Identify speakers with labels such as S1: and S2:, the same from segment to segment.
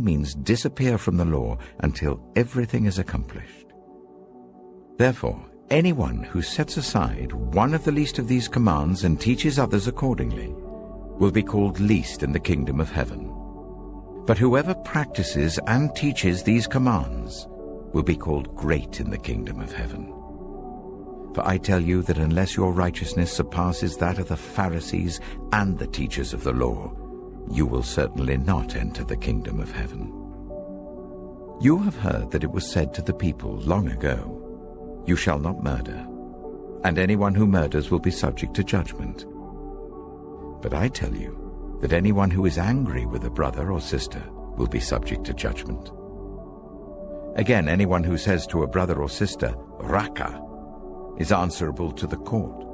S1: means disappear from the law until everything is accomplished. Therefore, anyone who sets aside one of the least of these commands and teaches others accordingly will be called least in the kingdom of heaven. But whoever practices and teaches these commands will be called great in the kingdom of heaven. For I tell you that unless your righteousness surpasses that of the Pharisees and the teachers of the law, you will certainly not enter the kingdom of heaven. You have heard that it was said to the people long ago, "You shall not murder, and anyone who murders will be subject to judgment." But I tell you that anyone who is angry with a brother or sister will be subject to judgment. Again, anyone who says to a brother or sister, "Raka," is answerable to the court,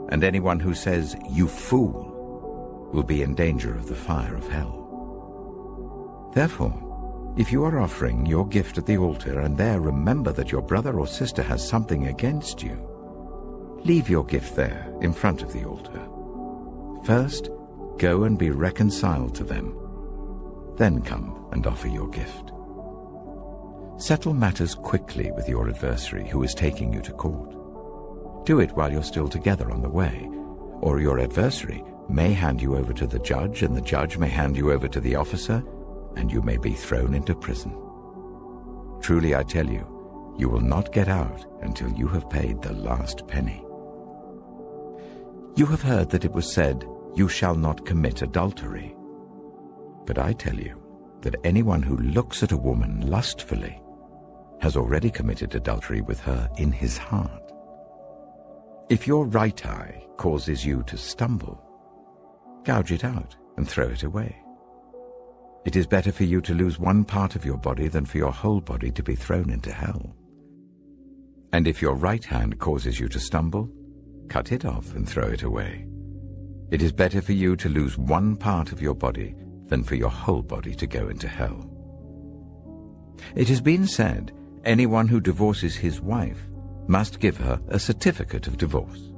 S1: and anyone who says, "You fool," will be in danger of the fire of hell. Therefore, if you are offering your gift at the altar and there remember that your brother or sister has something against you, leave your gift there in front of the altar. First, go and be reconciled to them. Then come and offer your gift. Settle matters quickly with your adversary who is taking you to court. Do it while you're still together on the way, or your adversary may hand you over to the judge, and the judge may hand you over to the officer, and you may be thrown into prison. Truly I tell you, you will not get out until you have paid the last penny. You have heard that it was said, "You shall not commit adultery." But I tell you that anyone who looks at a woman lustfully has already committed adultery with her in his heart. If your right eye causes you to stumble, gouge it out and throw it away. It is better for you to lose one part of your body than for your whole body to be thrown into hell. And if your right hand causes you to stumble, cut it off and throw it away. It is better for you to lose one part of your body than for your whole body to go into hell. It has been said, anyone who divorces his wife must give her a certificate of divorce.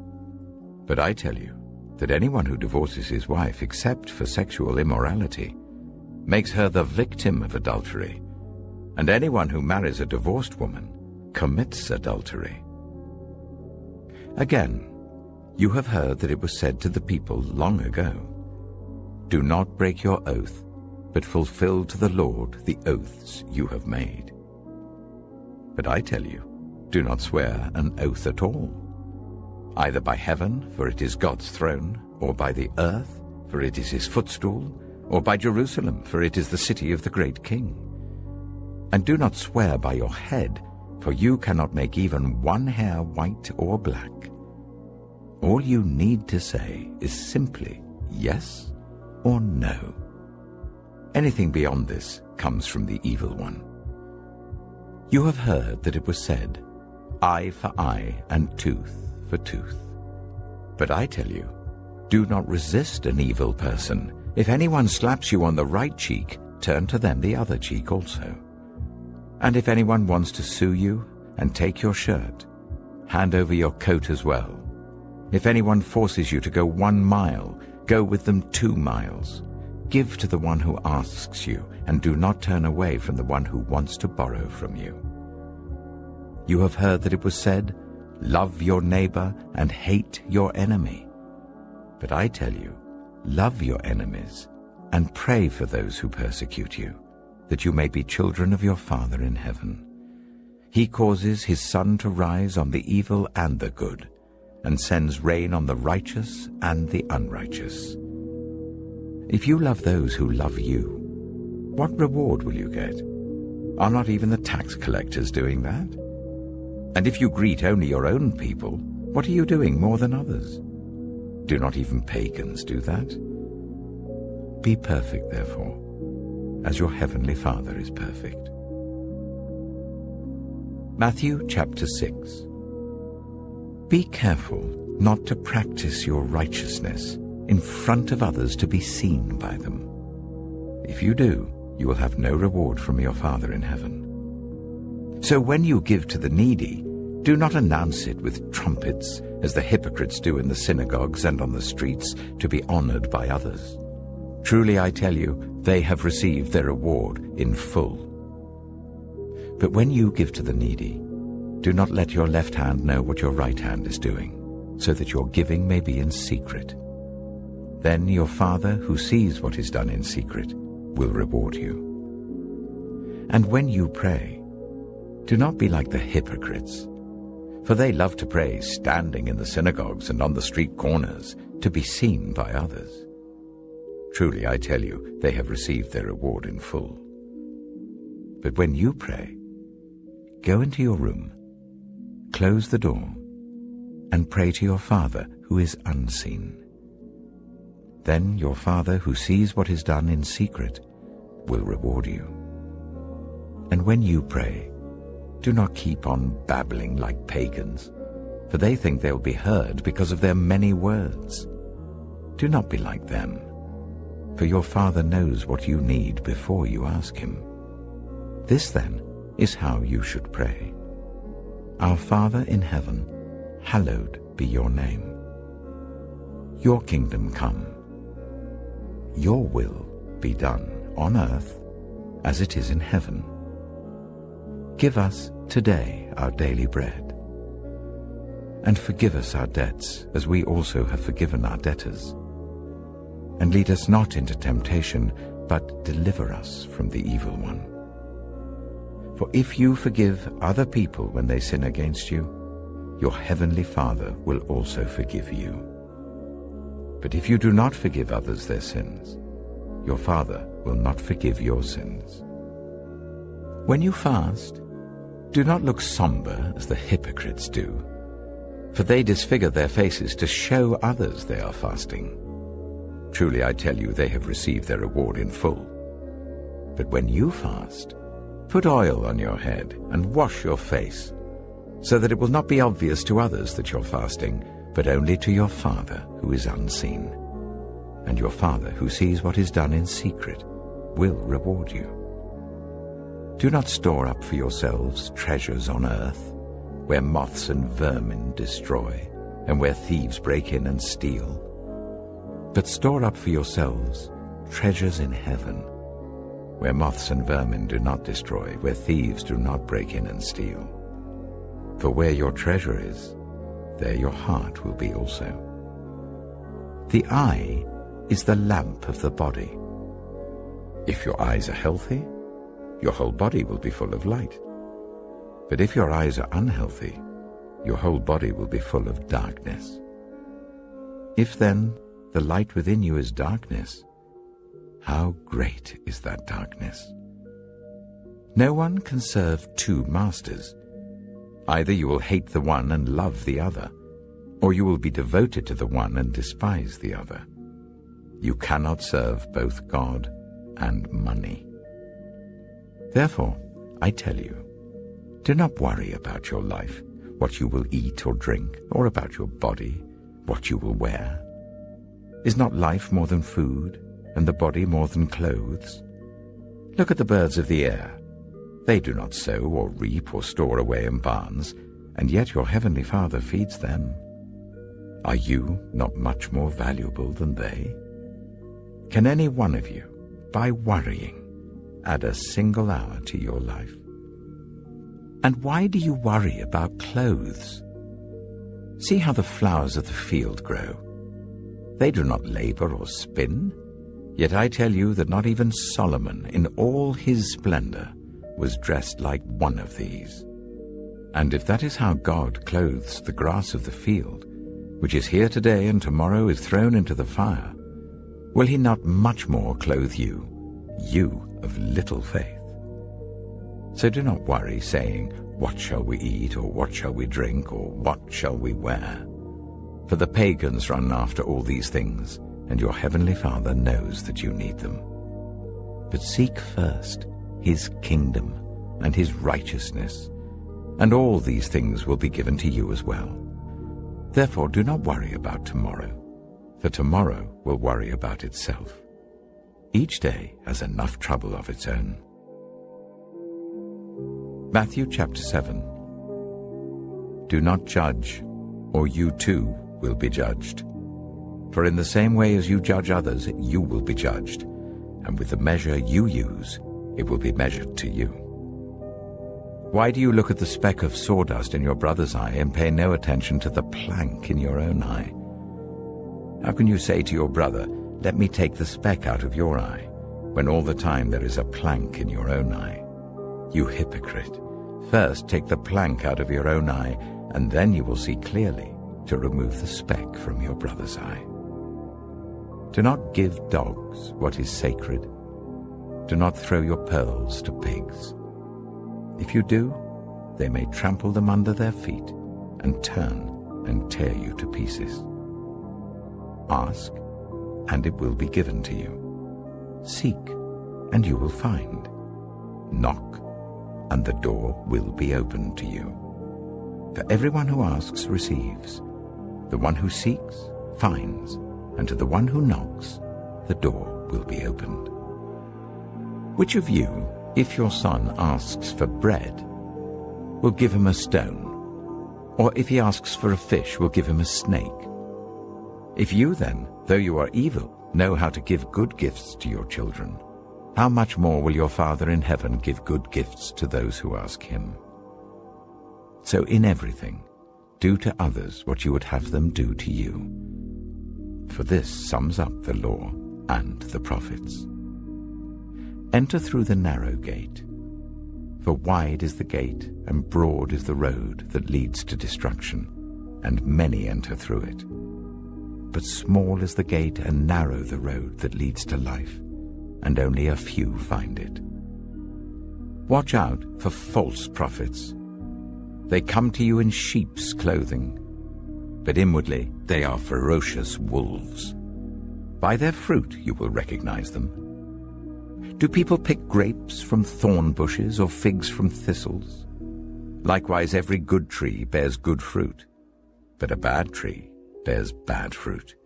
S1: But I tell you that anyone who divorces his wife except for sexual immorality makes her the victim of adultery, and anyone who marries a divorced woman commits adultery. Again, you have heard that it was said to the people long ago, "Do not break your oath, but fulfill to the Lord the oaths you have made." But I tell you, do not swear an oath at all, either by heaven, for it is God's throne, or by the earth, for it is his footstool, or by Jerusalem, for it is the city of the great king. And do not swear by your head, for you cannot make even one hair white or black. All you need to say is simply yes or no. Anything beyond this comes from the evil one. You have heard that it was said, "Eye for eye and tooth for tooth." But I tell you, do not resist an evil person. If anyone slaps you on the right cheek, turn to them the other cheek also. And if anyone wants to sue you and take your shirt, hand over your coat as well. If anyone forces you to go 1 mile, go with them 2 miles. Give to the one who asks you, and do not turn away from the one who wants to borrow from you. You have heard that it was said, "Love your neighbor and hate your enemy." But I tell you, love your enemies and pray for those who persecute you, that you may be children of your Father in heaven. He causes his sun to rise on the evil and the good, and sends rain on the righteous and the unrighteous. If you love those who love you, what reward will you get? Are not even the tax collectors doing that? And if you greet only your own people, what are you doing more than others? Do not even pagans do that? Be perfect, therefore, as your heavenly Father is perfect. Matthew chapter 6. Be careful not to practice your righteousness in front of others to be seen by them. If you do, you will have no reward from your Father in heaven. So when you give to the needy, do not announce it with trumpets, as the hypocrites do in the synagogues and on the streets, to be honored by others. Truly I tell you, they have received their reward in full. But when you give to the needy, do not let your left hand know what your right hand is doing, so that your giving may be in secret. Then your Father, who sees what is done in secret, will reward you. And when you pray, do not be like the hypocrites, for they love to pray standing in the synagogues and on the street corners, to be seen by others. Truly I tell you, they have received their reward in full. But when you pray, go into your room, close the door, and pray to your Father who is unseen. Then your Father who sees what is done in secret will reward you. And when you pray, do not keep on babbling like pagans, for they think they'll be heard because of their many words. Do not be like them, for your Father knows what you need before you ask him. This then is how you should pray. Our Father in heaven, hallowed be your name. Your kingdom come. Your will be done on earth as it is in heaven. Give us today our daily bread. And forgive us our debts, as we also have forgiven our debtors. And lead us not into temptation, but deliver us from the evil one. For if you forgive other people when they sin against you, your heavenly Father will also forgive you. But if you do not forgive others their sins, your Father will not forgive your sins. When you fast, do not look somber as the hypocrites do, for they disfigure their faces to show others they are fasting. Truly I tell you, they have received their reward in full. But when you fast, put oil on your head and wash your face, so that it will not be obvious to others that you're fasting, but only to your Father who is unseen. And your Father who sees what is done in secret will reward you. Do not store up for yourselves treasures on earth, where moths and vermin destroy, and where thieves break in and steal. But store up for yourselves treasures in heaven, where moths and vermin do not destroy, where thieves do not break in and steal. For where your treasure is, there your heart will be also. The eye is the lamp of the body. If your eyes are healthy, your whole body will be full of light. But if your eyes are unhealthy, your whole body will be full of darkness. If then the light within you is darkness, how great is that darkness? No one can serve two masters. Either you will hate the one and love the other, or you will be devoted to the one and despise the other. You cannot serve both God and money. Therefore, I tell you, do not worry about your life, what you will eat or drink, or about your body, what you will wear. Is not life more than food, and the body more than clothes? Look at the birds of the air. They do not sow or reap or store away in barns, and yet your heavenly Father feeds them. Are you not much more valuable than they? Can any one of you, by worrying, add a single hour to your life? And why do you worry about clothes? See how the flowers of the field grow. They do not labor or spin. Yet I tell you that not even Solomon, in all his splendor, was dressed like one of these. And if that is how God clothes the grass of the field, which is here today and tomorrow is thrown into the fire, will he not much more clothe you, you of little faith? So do not worry, saying, what shall we eat, or what shall we drink, or what shall we wear? For the pagans run after all these things, and your heavenly Father knows that you need them. But seek first his kingdom and his righteousness, and all these things will be given to you as well. Therefore do not worry about tomorrow, for tomorrow will worry about itself. Each day has enough trouble of its own. Matthew chapter 7. Do not judge, or you too will be judged. For in the same way as you judge others, you will be judged, and with the measure you use, it will be measured to you. Why do you look at the speck of sawdust in your brother's eye and pay no attention to the plank in your own eye? How can you say to your brother, "Let me take the speck out of your eye," when all the time there is a plank in your own eye? You hypocrite! First take the plank out of your own eye, and then you will see clearly to remove the speck from your brother's eye. Do not give dogs what is sacred. Do not throw your pearls to pigs. If you do, they may trample them under their feet and turn and tear you to pieces. Ask, and it will be given to you. Seek, and you will find. Knock, and the door will be opened to you. For everyone who asks receives. The one who seeks finds, and to the one who knocks, the door will be opened. Which of you, if your son asks for bread, will give him a stone? Or if he asks for a fish, will give him a snake? If you then, though you are evil, know how to give good gifts to your children, how much more will your Father in heaven give good gifts to those who ask him? So in everything, do to others what you would have them do to you. For this sums up the law and the prophets. Enter through the narrow gate, for wide is the gate and broad is the road that leads to destruction, and many enter through it. But small is the gate and narrow the road that leads to life, and only a few find it. Watch out for false prophets. They come to you in sheep's clothing, but inwardly they are ferocious wolves. By their fruit you will recognize them. Do people pick grapes from thorn bushes or figs from thistles? Likewise every good tree bears good fruit, but a bad tree bears bad fruit.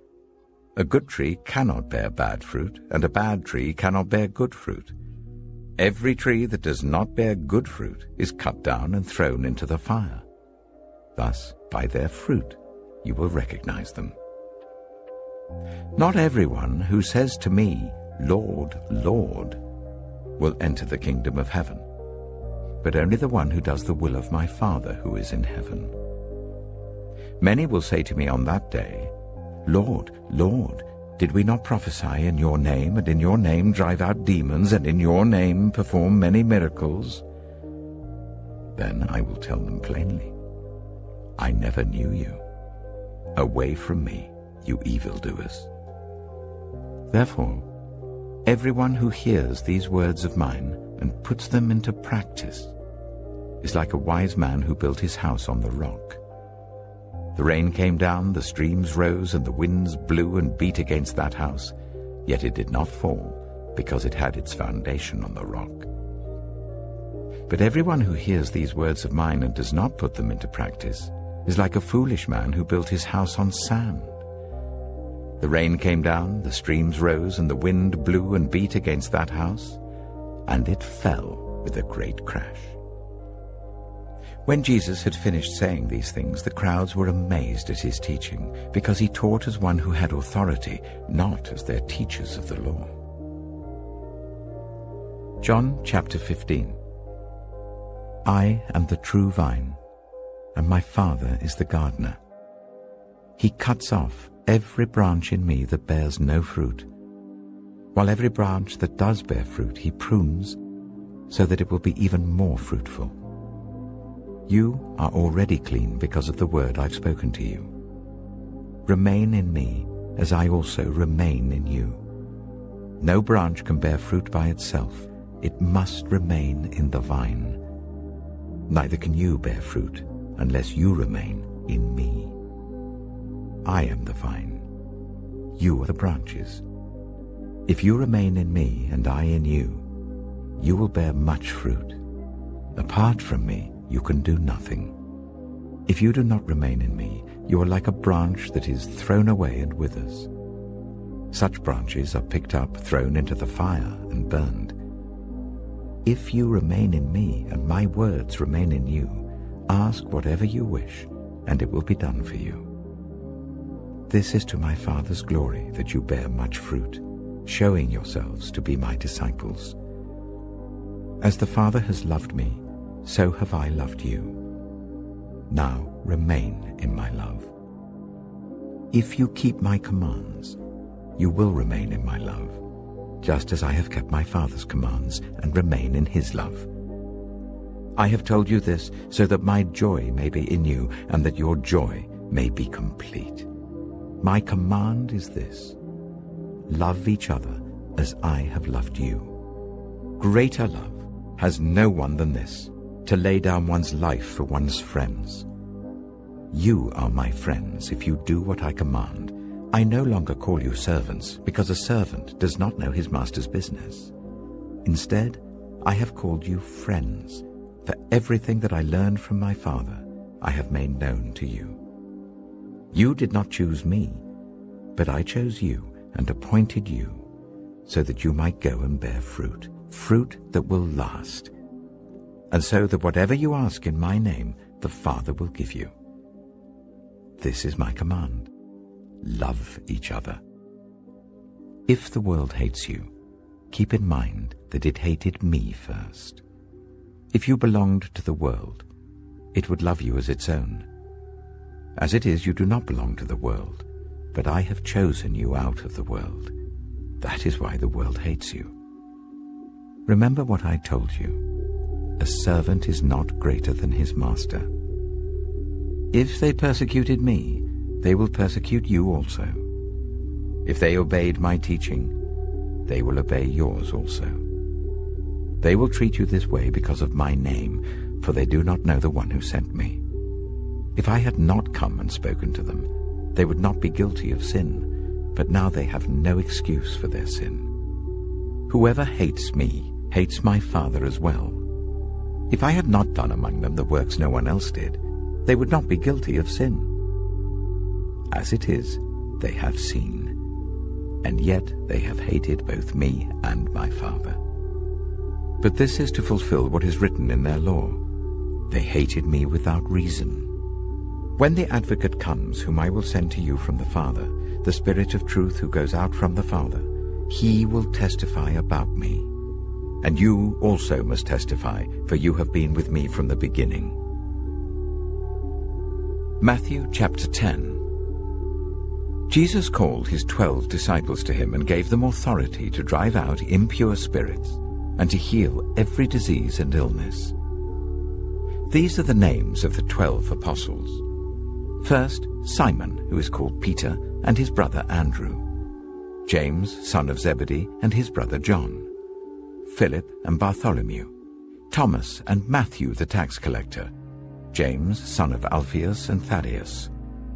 S1: A good tree cannot bear bad fruit, and a bad tree cannot bear good fruit. Every tree that does not bear good fruit is cut down and thrown into the fire. Thus, by their fruit, you will recognize them. Not everyone who says to me, "Lord, Lord," will enter the kingdom of heaven, but only the one who does the will of my Father who is in heaven. Many will say to me on that day, "Lord, Lord, did we not prophesy in your name, and in your name drive out demons, and in your name perform many miracles?" Then I will tell them plainly, "I never knew you. Away from me, you evildoers." Therefore, everyone who hears these words of mine and puts them into practice is like a wise man who built his house on the rock. The rain came down, the streams rose, and the winds blew and beat against that house, yet it did not fall, because it had its foundation on the rock. But everyone who hears these words of mine and does not put them into practice is like a foolish man who built his house on sand. The rain came down, the streams rose, and the wind blew and beat against that house, and it fell with a great crash. When Jesus had finished saying these things, the crowds were amazed at his teaching, because he taught as one who had authority, not as their teachers of the law. John chapter 15. I am the true vine, and my Father is the gardener. He cuts off every branch in me that bears no fruit, while every branch that does bear fruit he prunes, so that it will be even more fruitful. You are already clean because of the word I've spoken to you. Remain in me, as I also remain in you. No branch can bear fruit by itself. It must remain in the vine. Neither can you bear fruit unless you remain in me. I am the vine. You are the branches. If you remain in me and I in you, you will bear much fruit. Apart from me, you can do nothing. If you do not remain in me, you are like a branch that is thrown away and withers. Such branches are picked up, thrown into the fire, and burned. If you remain in me, and my words remain in you, ask whatever you wish, and it will be done for you. This is to my Father's glory that you bear much fruit, showing yourselves to be my disciples. As the Father has loved me, so have I loved you. Now remain in my love. If you keep my commands, you will remain in my love, just as I have kept my Father's commands and remain in his love. I have told you this so that my joy may be in you and that your joy may be complete. My command is this: love each other as I have loved you. Greater love has no one than this, to lay down one's life for one's friends. You are my friends if you do what I command. I no longer call you servants, because a servant does not know his master's business. Instead, I have called you friends, for everything that I learned from my Father I have made known to you. You did not choose me, but I chose you and appointed you, so that you might go and bear fruit, fruit that will last, and so that whatever you ask in my name, the Father will give you. This is my command: love each other. If the world hates you, keep in mind that it hated me first. If you belonged to the world, it would love you as its own. As it is, you do not belong to the world, but I have chosen you out of the world. That is why the world hates you. Remember what I told you: a servant is not greater than his master. If they persecuted me, they will persecute you also. If they obeyed my teaching, they will obey yours also. They will treat you this way because of my name, for they do not know the one who sent me. If I had not come and spoken to them, they would not be guilty of sin, but now they have no excuse for their sin. Whoever hates me hates my Father as well. If I had not done among them the works no one else did, they would not be guilty of sin. As it is, they have seen, and yet they have hated both me and my Father. But this is to fulfill what is written in their law: they hated me without reason. When the Advocate comes, whom I will send to you from the Father, the Spirit of truth who goes out from the Father, he will testify about me. And you also must testify, for you have been with me from the beginning. Matthew chapter 10. Jesus called his 12 disciples to him and gave them authority to drive out impure spirits and to heal every disease and illness. These are the names of the 12 apostles. First, Simon, who is called Peter, and his brother Andrew. James, son of Zebedee, and his brother John. Philip and Bartholomew. Thomas and Matthew the tax collector. James, son of Alphaeus and Thaddeus.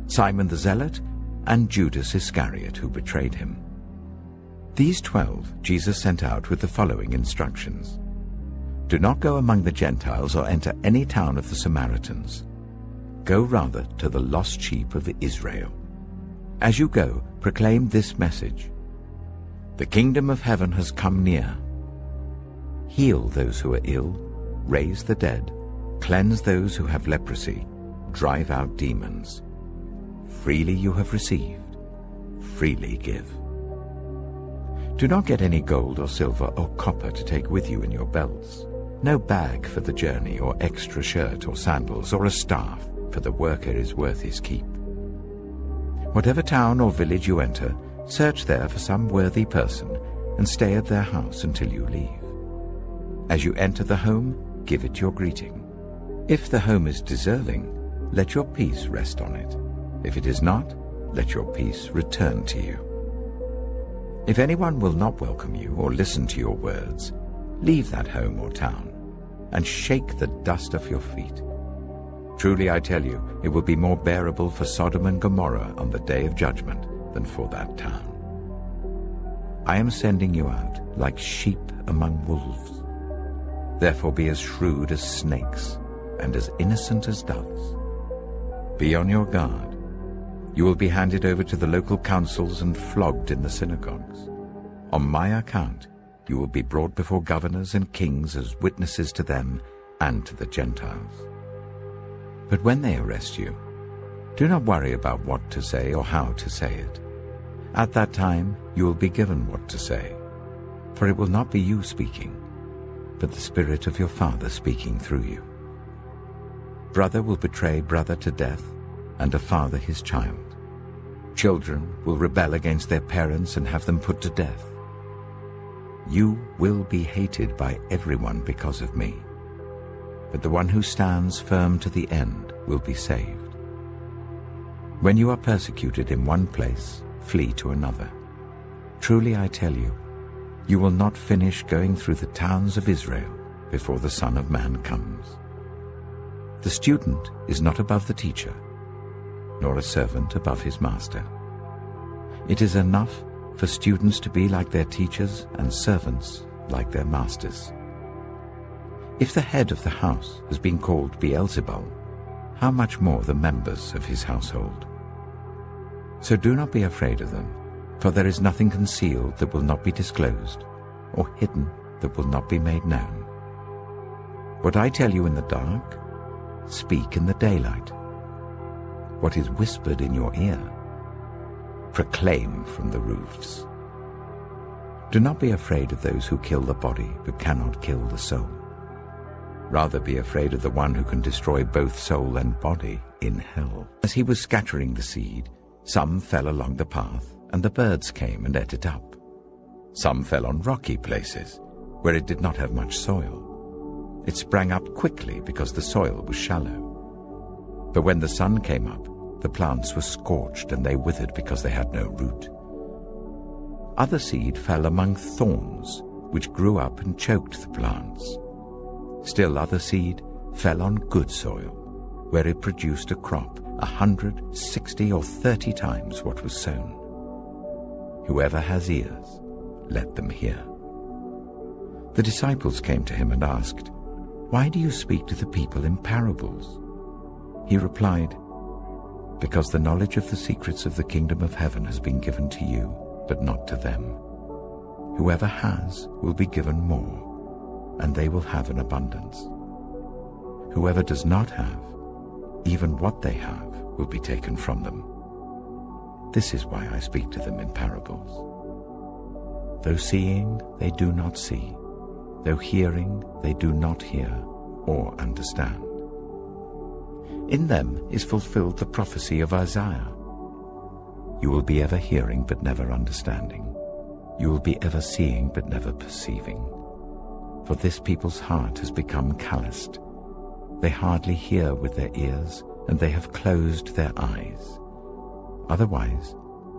S1: Simon the Zealot, and Judas Iscariot, who betrayed him. These 12 Jesus sent out with the following instructions: do not go among the Gentiles or enter any town of the Samaritans. Go rather to the lost sheep of Israel. As you go, proclaim this message: the kingdom of heaven has come near. Heal those who are ill, raise the dead, cleanse those who have leprosy, drive out demons. Freely you have received, freely give. Do not get any gold or silver or copper to take with you in your belts, no bag for the journey, or extra shirt or sandals, or a staff, for the worker is worth his keep. Whatever town or village you enter, search there for some worthy person and stay at their house until you leave. As you enter the home, give it your greeting. If the home is deserving, let your peace rest on it. If it is not, let your peace return to you. If anyone will not welcome you or listen to your words, leave that home or town and shake the dust off your feet. Truly I tell you, it will be more bearable for Sodom and Gomorrah on the day of judgment than for that town. I am sending you out like sheep among wolves. Therefore be as shrewd as snakes and as innocent as doves. Be on your guard. You will be handed over to the local councils and flogged in the synagogues. On my account, you will be brought before governors and kings as witnesses to them and to the Gentiles. But when they arrest you, Do not worry about what to say or how to say it. At that time you will be given what to say, for it will not be you speaking, but the Spirit of your Father speaking through you. Brother will betray brother to death, and a father his child. Children will rebel against their parents and have them put to death. You will be hated by everyone because of me, but the one who stands firm to the end will be saved. When you are persecuted in one place, flee to another. Truly I tell you, you will not finish going through the towns of Israel before the Son of Man comes. The student is not above the teacher, nor a servant above his master. It is enough for students to be like their teachers and servants like their masters. If the head of the house has been called Beelzebul, how much more the members of his household? So do not be afraid of them, for there is nothing concealed that will not be disclosed, or hidden that will not be made known. What I tell you in the dark, speak in the daylight. What is whispered in your ear, proclaim from the roofs. Do not be afraid of those who kill the body but cannot kill the soul. Rather be afraid of the one who can destroy both soul and body in hell. As he was scattering the seed, some fell along the path, and the birds came and ate it up. Some fell on rocky places, where it did not have much soil. It sprang up quickly because the soil was shallow. But when the sun came up, the plants were scorched and they withered because they had no root. Other seed fell among thorns, which grew up and choked the plants. Still other seed fell on good soil, where it produced a crop 100, 60, or 30 times what was sown. Whoever has ears, let them hear. The disciples came to him and asked, "Why do you speak to the people in parables?" He replied, "Because the knowledge of the secrets of the kingdom of heaven has been given to you, but not to them. Whoever has will be given more, and they will have an abundance. Whoever does not have, even what they have will be taken from them. This is why I speak to them in parables. Though seeing, they do not see. Though hearing, they do not hear or understand. In them is fulfilled the prophecy of Isaiah. You will be ever hearing but never understanding. You will be ever seeing but never perceiving. For this people's heart has become calloused. They hardly hear with their ears, and they have closed their eyes. Otherwise,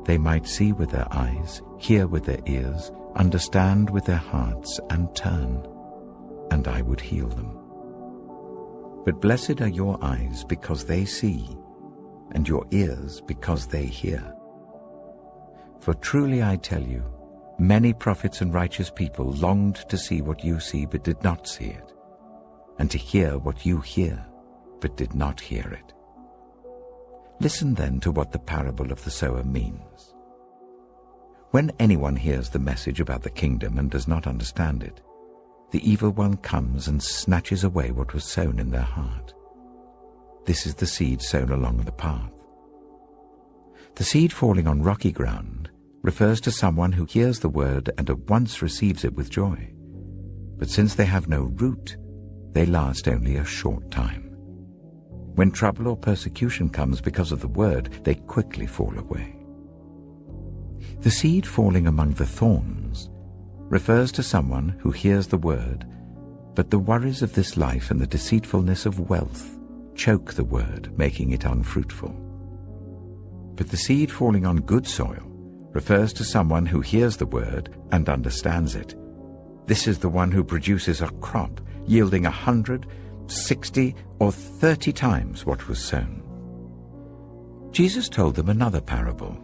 S1: they might see with their eyes, hear with their ears, understand with their hearts, and turn, and I would heal them. But blessed are your eyes because they see, and your ears because they hear. For truly I tell you, many prophets and righteous people longed to see what you see but did not see it, and to hear what you hear but did not hear it. Listen then to what the parable of the sower means. When anyone hears the message about the kingdom and does not understand it, the evil one comes and snatches away what was sown in their heart. This is the seed sown along the path. The seed falling on rocky ground refers to someone who hears the word and at once receives it with joy. But since they have no root, they last only a short time. When trouble or persecution comes because of the word, they quickly fall away. The seed falling among the thorns refers to someone who hears the word, but the worries of this life and the deceitfulness of wealth choke the word, making it unfruitful. But the seed falling on good soil refers to someone who hears the word and understands it. This is the one who produces a crop yielding 100, 60, or 30 times what was sown. Jesus told them another parable.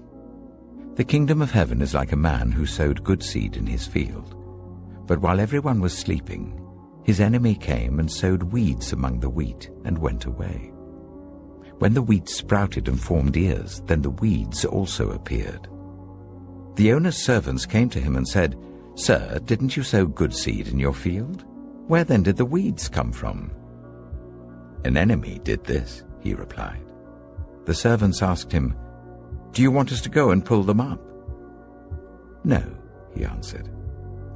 S1: The kingdom of heaven is like a man who sowed good seed in his field. But while everyone was sleeping, his enemy came and sowed weeds among the wheat and went away. When the wheat sprouted and formed ears, then the weeds also appeared. The owner's servants came to him and said, "Sir, didn't you sow good seed in your field? Where then did the weeds come from?" "An enemy did this," he replied. The servants asked him, "Do you want us to go and pull them up?" "No," he answered,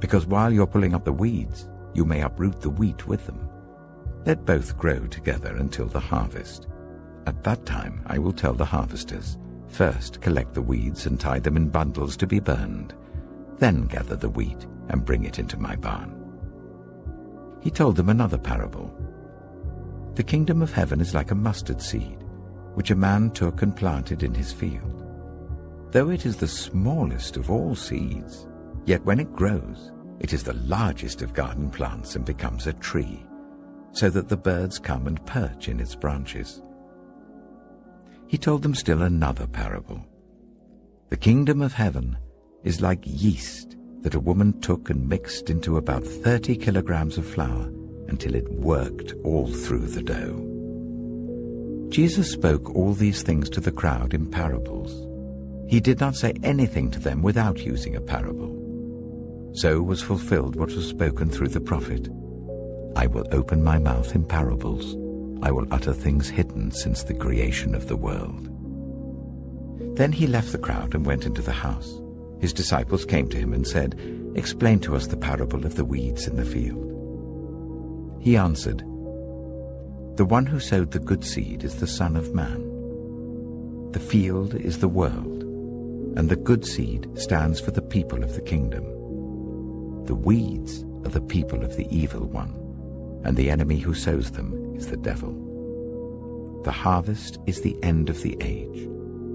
S1: "because while you're pulling up the weeds, you may uproot the wheat with them. Let both grow together until the harvest. At that time I will tell the harvesters, 'First collect the weeds and tie them in bundles to be burned. Then gather the wheat and bring it into my barn.'" He told them another parable. "The kingdom of heaven is like a mustard seed, which a man took and planted in his field. Though it is the smallest of all seeds, yet when it grows, it is the largest of garden plants and becomes a tree, so that the birds come and perch in its branches." He told them still another parable. "The kingdom of heaven is like yeast that a woman took and mixed into about 30 kilograms of flour until it worked all through the dough." Jesus spoke all these things to the crowd in parables. He did not say anything to them without using a parable. So was fulfilled what was spoken through the prophet, "I will open my mouth in parables. I will utter things hidden since the creation of the world." Then he left the crowd and went into the house. His disciples came to him and said, "Explain to us the parable of the weeds in the field." He answered, "The one who sowed the good seed is the Son of Man. The field is the world, and the good seed stands for the people of the kingdom. The weeds are the people of the evil one, and the enemy who sows them is the devil. The harvest is the end of the age,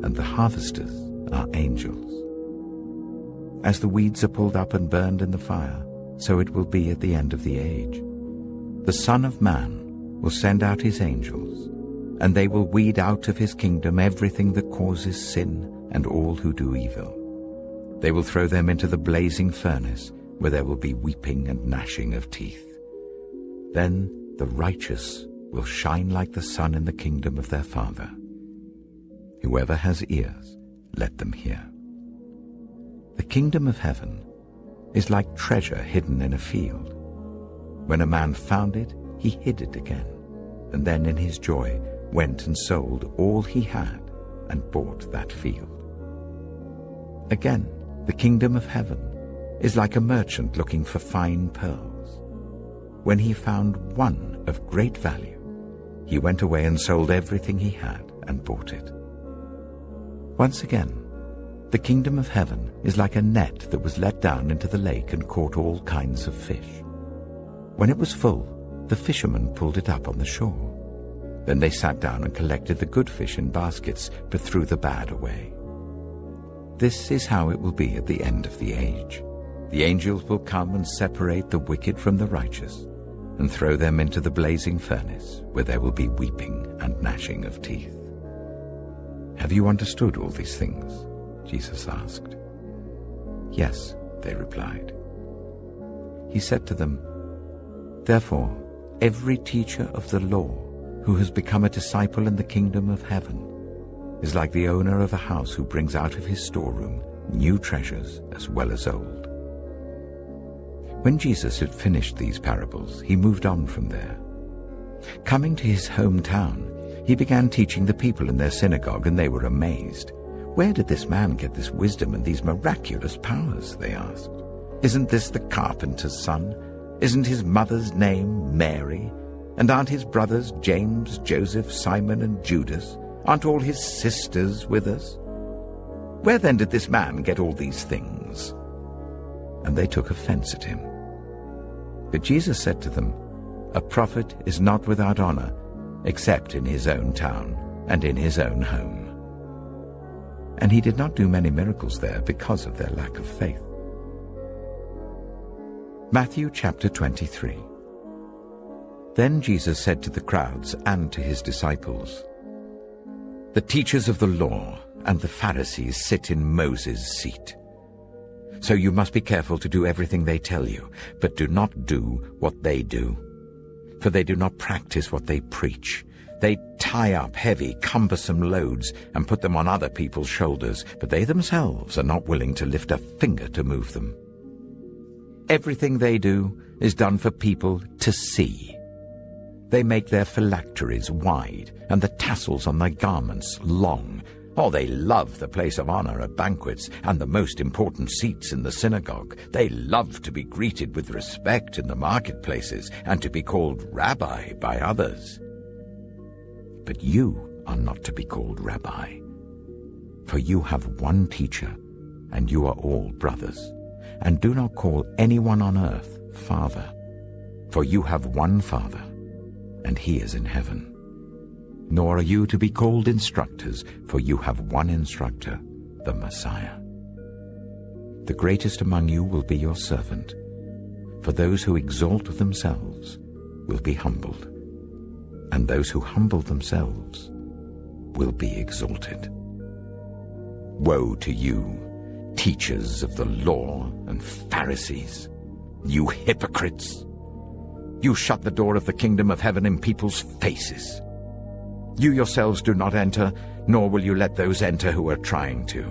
S1: and the harvesters are angels. As the weeds are pulled up and burned in the fire, so it will be at the end of the age. The Son of Man will send out his angels, and they will weed out of his kingdom everything that causes sin and all who do evil. They will throw them into the blazing furnace, where there will be weeping and gnashing of teeth. Then the righteous will shine like the sun in the kingdom of their Father. Whoever has ears, let them hear. The kingdom of heaven is like treasure hidden in a field. When a man found it, he hid it again, and then in his joy went and sold all he had and bought that field. Again, the kingdom of heaven is like a merchant looking for fine pearls. When he found one of great value, he went away and sold everything he had and bought it. Once again, the kingdom of heaven is like a net that was let down into the lake and caught all kinds of fish. When it was full, the fishermen pulled it up on the shore. Then they sat down and collected the good fish in baskets, but threw the bad away. This is how it will be at the end of the age. The angels will come and separate the wicked from the righteous, and throw them into the blazing furnace, where there will be weeping and gnashing of teeth. Have you understood all these things? Jesus asked. Yes, they replied. He said to them, Therefore, every teacher of the law who has become a disciple in the kingdom of heaven is like the owner of a house who brings out of his storeroom new treasures as well as old. When Jesus had finished these parables, he moved on from there. Coming to his hometown, he began teaching the people in their synagogue, and they were amazed. Where did this man get this wisdom and these miraculous powers? They asked. Isn't this the carpenter's son? Isn't his mother's name Mary? And aren't his brothers James, Joseph, Simon, and Judas? Aren't all his sisters with us? Where then did this man get all these things? And they took offense at him. But Jesus said to them, A prophet is not without honor, except in his own town and in his own home. And he did not do many miracles there because of their lack of faith. Matthew chapter 23. Then Jesus said to the crowds and to his disciples, The teachers of the law and the Pharisees sit in Moses' seat. So you must be careful to do everything they tell you, but do not do what they do. For they do not practice what they preach. They tie up heavy, cumbersome loads and put them on other people's shoulders, but they themselves are not willing to lift a finger to move them. Everything they do is done for people to see. They make their phylacteries wide, and the tassels on their garments long. Oh, they love the place of honor at banquets, and the most important seats in the synagogue. They love to be greeted with respect in the marketplaces, and to be called Rabbi by others. But you are not to be called Rabbi, for you have one teacher, and you are all brothers. And do not call anyone on earth Father, for you have one Father, and he is in heaven. Nor are you to be called instructors, for you have one instructor, the Messiah. The greatest among you will be your servant, for those who exalt themselves will be humbled, and those who humble themselves will be exalted. Woe to you, teachers of the law and Pharisees, you hypocrites! You shut the door of the kingdom of heaven in people's faces. You yourselves do not enter, nor will you let those enter who are trying to.